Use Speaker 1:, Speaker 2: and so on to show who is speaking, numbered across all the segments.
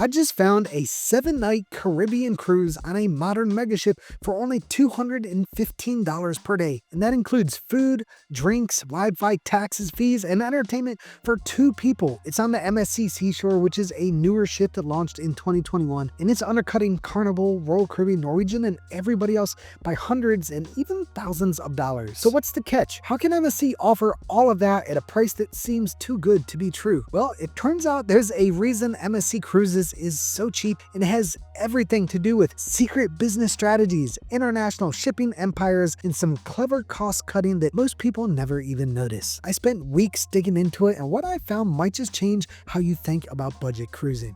Speaker 1: I just found a 7-night Caribbean cruise on a modern megaship for only $215 per day. And that includes food, drinks, Wi-Fi, taxes, fees, and entertainment for 2 people. It's on the MSC Seashore, which is a newer ship that launched in 2021. And it's undercutting Carnival, Royal Caribbean, Norwegian, and everybody else by hundreds and even thousands of dollars. So what's the catch? How can MSC offer all of that at a price that seems too good to be true? Well, it turns out there's a reason MSC Cruises is so cheap, and it has everything to do with secret business strategies, international shipping empires, and some clever cost cutting that most people never even notice. I spent weeks digging into it, and what I found might just change how you think about budget cruising.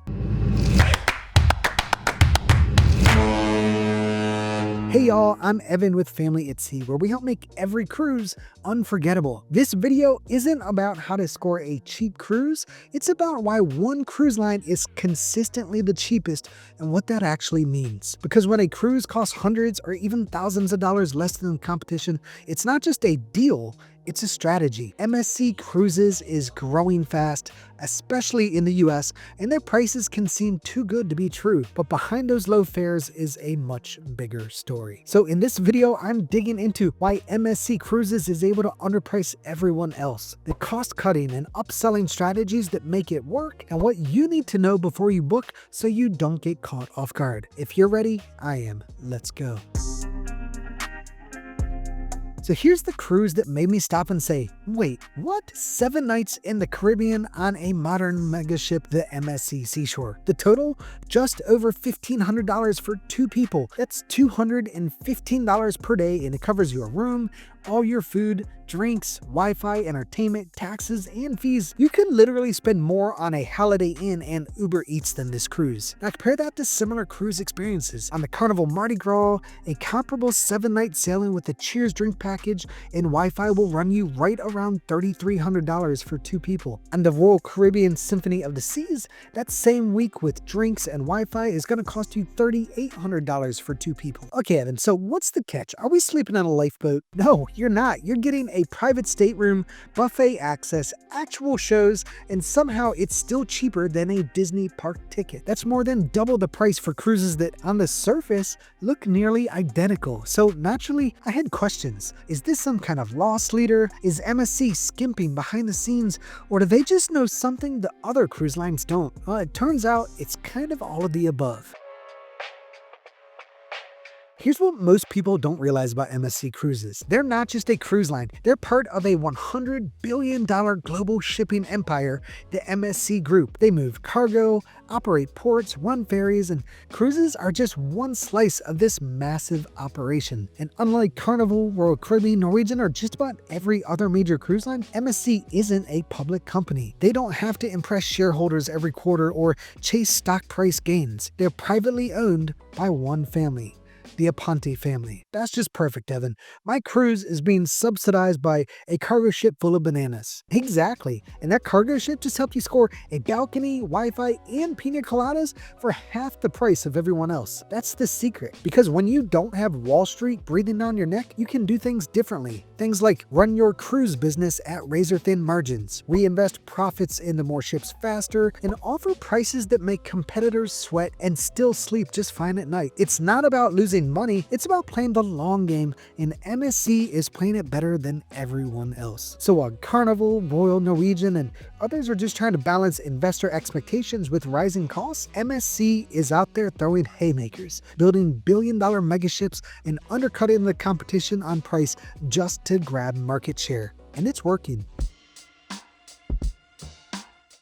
Speaker 1: Hey y'all, I'm Evan with Family at Sea, where we help make every cruise unforgettable. This video isn't about how to score a cheap cruise, it's about why one cruise line is consistently the cheapest and what that actually means. Because when a cruise costs hundreds or even thousands of dollars less than the competition, it's not just a deal, it's a strategy. MSC Cruises is growing fast, especially in the US, and their prices can seem too good to be true. But behind those low fares is a much bigger story. So in this video, I'm digging into why MSC Cruises is able to underprice everyone else, the cost-cutting and upselling strategies that make it work, and what you need to know before you book so you don't get caught off guard. If you're ready, I am. Let's go. So here's the cruise that made me stop and say, wait, what? 7 nights in the Caribbean on a modern megaship, the MSC Seashore. The total? Just over $1,500 for 2 people. That's $215 per day, and it covers your room, all your food, drinks, Wi-Fi, entertainment, taxes, and fees. You can literally spend more on a Holiday Inn and Uber Eats than this cruise. Now compare that to similar cruise experiences. On the Carnival Mardi Gras, a comparable 7-night sailing with a Cheers drink package and Wi-Fi will run you right around $3,300 for 2 people. On the Royal Caribbean Symphony of the Seas, that same week with drinks and Wi-Fi is going to cost you $3,800 for 2 people. Okay, Evan, so what's the catch? Are we sleeping on a lifeboat? No, you're not. You're getting a private stateroom, buffet access, actual shows, and somehow it's still cheaper than a Disney park ticket. That's more than double the price for cruises that on the surface look nearly identical. So naturally, I had questions. Is this some kind of loss leader? Is MSC skimping behind the scenes? Or do they just know something the other cruise lines don't? Well, it turns out it's kind of all of the above. Here's what most people don't realize about MSC Cruises. They're not just a cruise line. They're part of a $100 billion global shipping empire, the MSC Group. They move cargo, operate ports, run ferries, and cruises are just one slice of this massive operation. And unlike Carnival, Royal Caribbean, Norwegian, or just about every other major cruise line, MSC isn't a public company. They don't have to impress shareholders every quarter or chase stock price gains. They're privately owned by one family, the Aponte family. That's just perfect, Evan. My cruise is being subsidized by a cargo ship full of bananas. Exactly. And that cargo ship just helped you score a balcony, Wi-Fi, and pina coladas for half the price of everyone else. That's the secret. Because when you don't have Wall Street breathing down your neck, you can do things differently. Things like run your cruise business at razor-thin margins, reinvest profits into more ships faster, and offer prices that make competitors sweat and still sleep just fine at night. It's not about losing money, it's about playing the long game, and MSC is playing it better than everyone else. So while Carnival, Royal, Norwegian, and others are just trying to balance investor expectations with rising costs, MSC is out there throwing haymakers, building billion-dollar megaships and undercutting the competition on price just to grab market share. And it's working.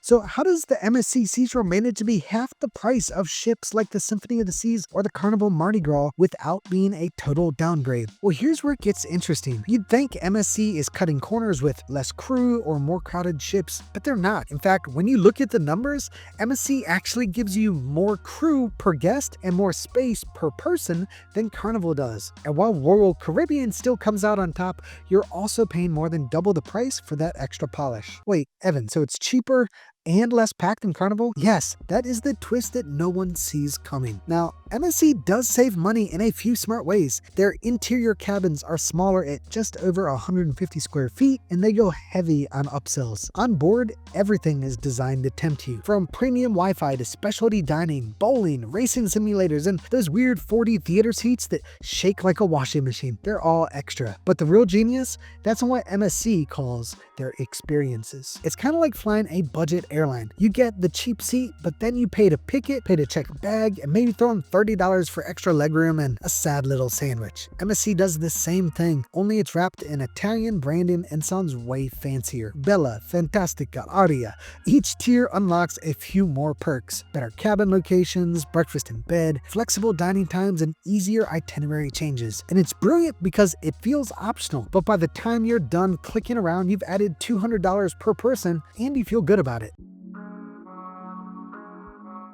Speaker 1: So how does the MSC Seashore manage to be half the price of ships like the Symphony of the Seas or the Carnival Mardi Gras without being a total downgrade? Well, here's where it gets interesting. You'd think MSC is cutting corners with less crew or more crowded ships, but they're not. In fact, when you look at the numbers, MSC actually gives you more crew per guest and more space per person than Carnival does. And while Royal Caribbean still comes out on top, you're also paying more than double the price for that extra polish. Wait, Evan, so it's cheaper and less packed than Carnival? Yes, that is the twist that no one sees coming. Now, MSC does save money in a few smart ways. Their interior cabins are smaller at just over 150 square feet, and they go heavy on upsells. On board, everything is designed to tempt you, from premium Wi-Fi to specialty dining, bowling, racing simulators, and those weird 4D theater seats that shake like a washing machine. They're all extra. But the real genius, that's what MSC calls their experiences. It's kind of like flying a budget airline. You get the cheap seat, but then you pay to pick it, pay to check bag, and maybe throw in $30 for extra legroom and a sad little sandwich. MSC does the same thing, only it's wrapped in Italian branding and sounds way fancier. Bella, Fantastica, Aria. Each tier unlocks a few more perks. Better cabin locations, breakfast in bed, flexible dining times, and easier itinerary changes. And it's brilliant because it feels optional, but by the time you're done clicking around, you've added $200 per person and you feel good about it.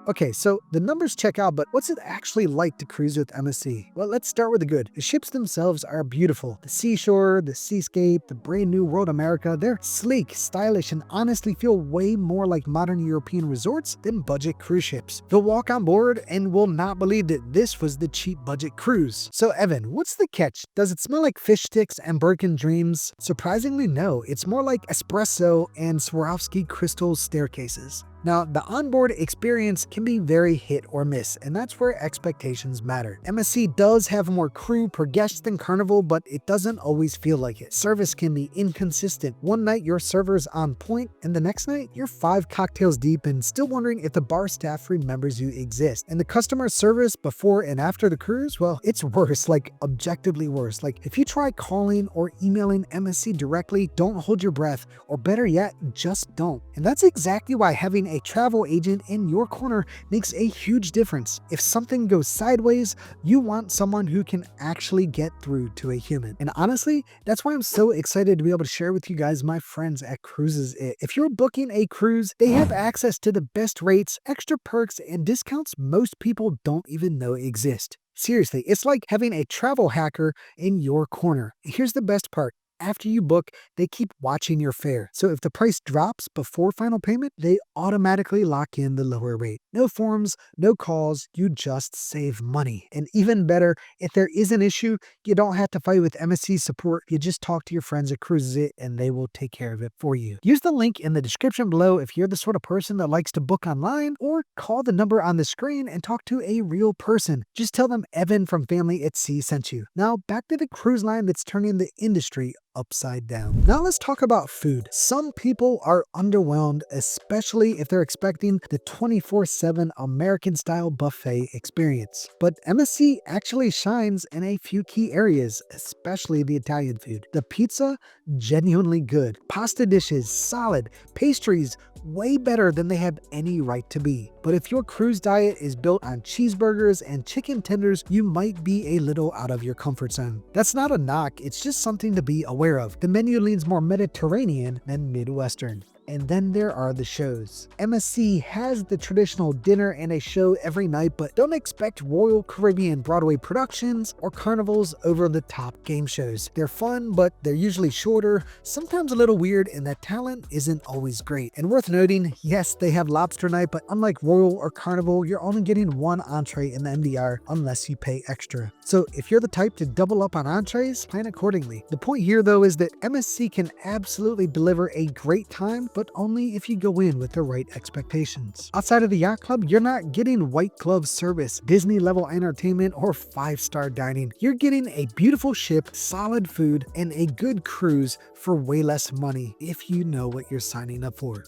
Speaker 1: Okay, so the numbers check out, but what's it actually like to cruise with MSC? Well, let's start with the good. The ships themselves are beautiful. The seashore, the seascape, the brand new World America, they're sleek, stylish, and honestly feel way more like modern European resorts than budget cruise ships. You'll walk on board and will not believe that this was the cheap budget cruise. So Evan, what's the catch? Does it smell like fish sticks and Birkin dreams? Surprisingly, no. It's more like espresso and Swarovski crystal staircases. Now, the onboard experience can be very hit or miss, and that's where expectations matter. MSC does have more crew per guest than Carnival, but it doesn't always feel like it. Service can be inconsistent. One night your server's on point, and the next night you're 5 cocktails deep and still wondering if the bar staff remembers you exist. And the customer service before and after the cruise, well, it's worse, like objectively worse. Like if you try calling or emailing MSC directly, don't hold your breath, or better yet, just don't. And that's exactly why having a travel agent in your corner makes a huge difference. If something goes sideways, you want someone who can actually get through to a human. And honestly, that's why I'm so excited to be able to share with you guys my friends at Cruises It. If you're booking a cruise, they have access to the best rates, extra perks, and discounts most people don't even know exist. Seriously, it's like having a travel hacker in your corner. Here's the best part. After you book, they keep watching your fare. So if the price drops before final payment, they automatically lock in the lower rate. No forms, no calls, you just save money. And even better, if there is an issue, you don't have to fight with MSC support. You just talk to your friends at Cruises It and they will take care of it for you. Use the link in the description below if you're the sort of person that likes to book online, or call the number on the screen and talk to a real person. Just tell them Evan from Family at Sea sent you. Now back to the cruise line that's turning the industry upside down. Now let's talk about food. Some people are underwhelmed, especially if they're expecting the 24/7 American-style buffet experience. But MSC actually shines in a few key areas, especially the Italian food. The pizza, genuinely good. Pasta dishes, solid. Pastries, way better than they have any right to be. But if your cruise diet is built on cheeseburgers and chicken tenders, you might be a little out of your comfort zone. That's not a knock, it's just something to be aware of. The menu leans more Mediterranean than Midwestern. And then there are the shows. MSC has the traditional dinner and a show every night, but don't expect Royal Caribbean Broadway productions or Carnival's over-the-top game shows. They're fun, but they're usually shorter, sometimes a little weird, and the talent isn't always great. And worth noting, yes, they have lobster night, but unlike Royal or Carnival, you're only getting one entree in the MDR unless you pay extra. So if you're the type to double up on entrees, plan accordingly. The point here, though, is that MSC can absolutely deliver a great time, but only if you go in with the right expectations. Outside of the yacht club, you're not getting white glove service, Disney level entertainment, or 5-star dining. You're getting a beautiful ship, solid food, and a good cruise for way less money if you know what you're signing up for.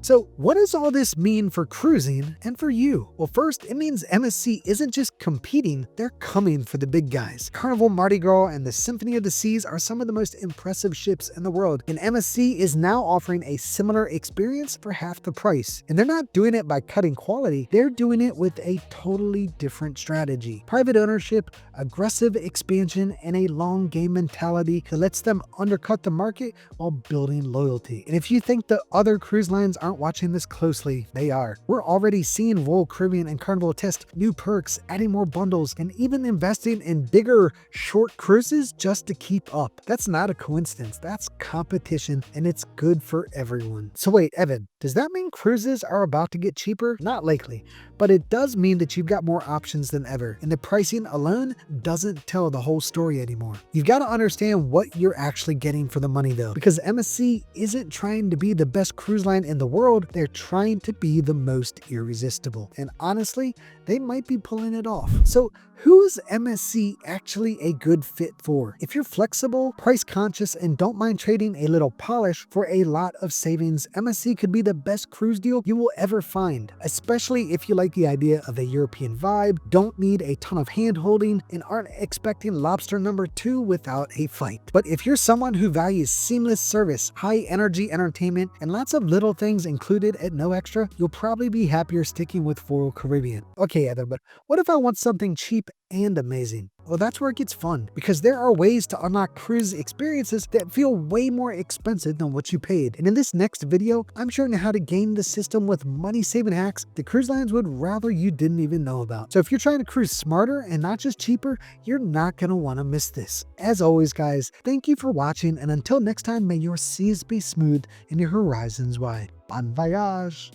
Speaker 1: So what does all this mean for cruising and for you? Well, first, it means MSC isn't just competing, they're coming for the big guys. Carnival, Mardi Gras, and the Symphony of the Seas are some of the most impressive ships in the world, and MSC is now offering a similar experience for half the price. And they're not doing it by cutting quality, they're doing it with a totally different strategy. Private ownership, aggressive expansion, and a long game mentality that lets them undercut the market while building loyalty. And if you think the other cruise lines aren't not watching this closely, they are. We're already seeing Royal Caribbean and Carnival test new perks, adding more bundles, and even investing in bigger short cruises just to keep up. That's not a coincidence. That's competition, and it's good for everyone. So wait, Evan, does that mean cruises are about to get cheaper? Not likely, but it does mean that you've got more options than ever, and the pricing alone doesn't tell the whole story anymore. You've got to understand what you're actually getting for the money though, because MSC isn't trying to be the best cruise line in the world, they're trying to be the most irresistible. And honestly, they might be pulling it off. So who is MSC actually a good fit for? If you're flexible, price conscious, and don't mind trading a little polish for a lot of savings, MSC could be the best cruise deal you will ever find, especially if you like the idea of a European vibe, don't need a ton of hand holding, and aren't expecting lobster number 2 without a fight. But if you're someone who values seamless service, high energy entertainment, and lots of little things included at no extra, you'll probably be happier sticking with Royal Caribbean. Okay, Heather, but what if I want something cheap and amazing? Well, that's where it gets fun, because there are ways to unlock cruise experiences that feel way more expensive than what you paid. And in this next video, I'm showing you how to game the system with money-saving hacks that cruise lines would rather you didn't even know about. So if you're trying to cruise smarter and not just cheaper, you're not going to want to miss this. As always, guys, thank you for watching, and until next time, may your seas be smooth and your horizons wide. Bon voyage!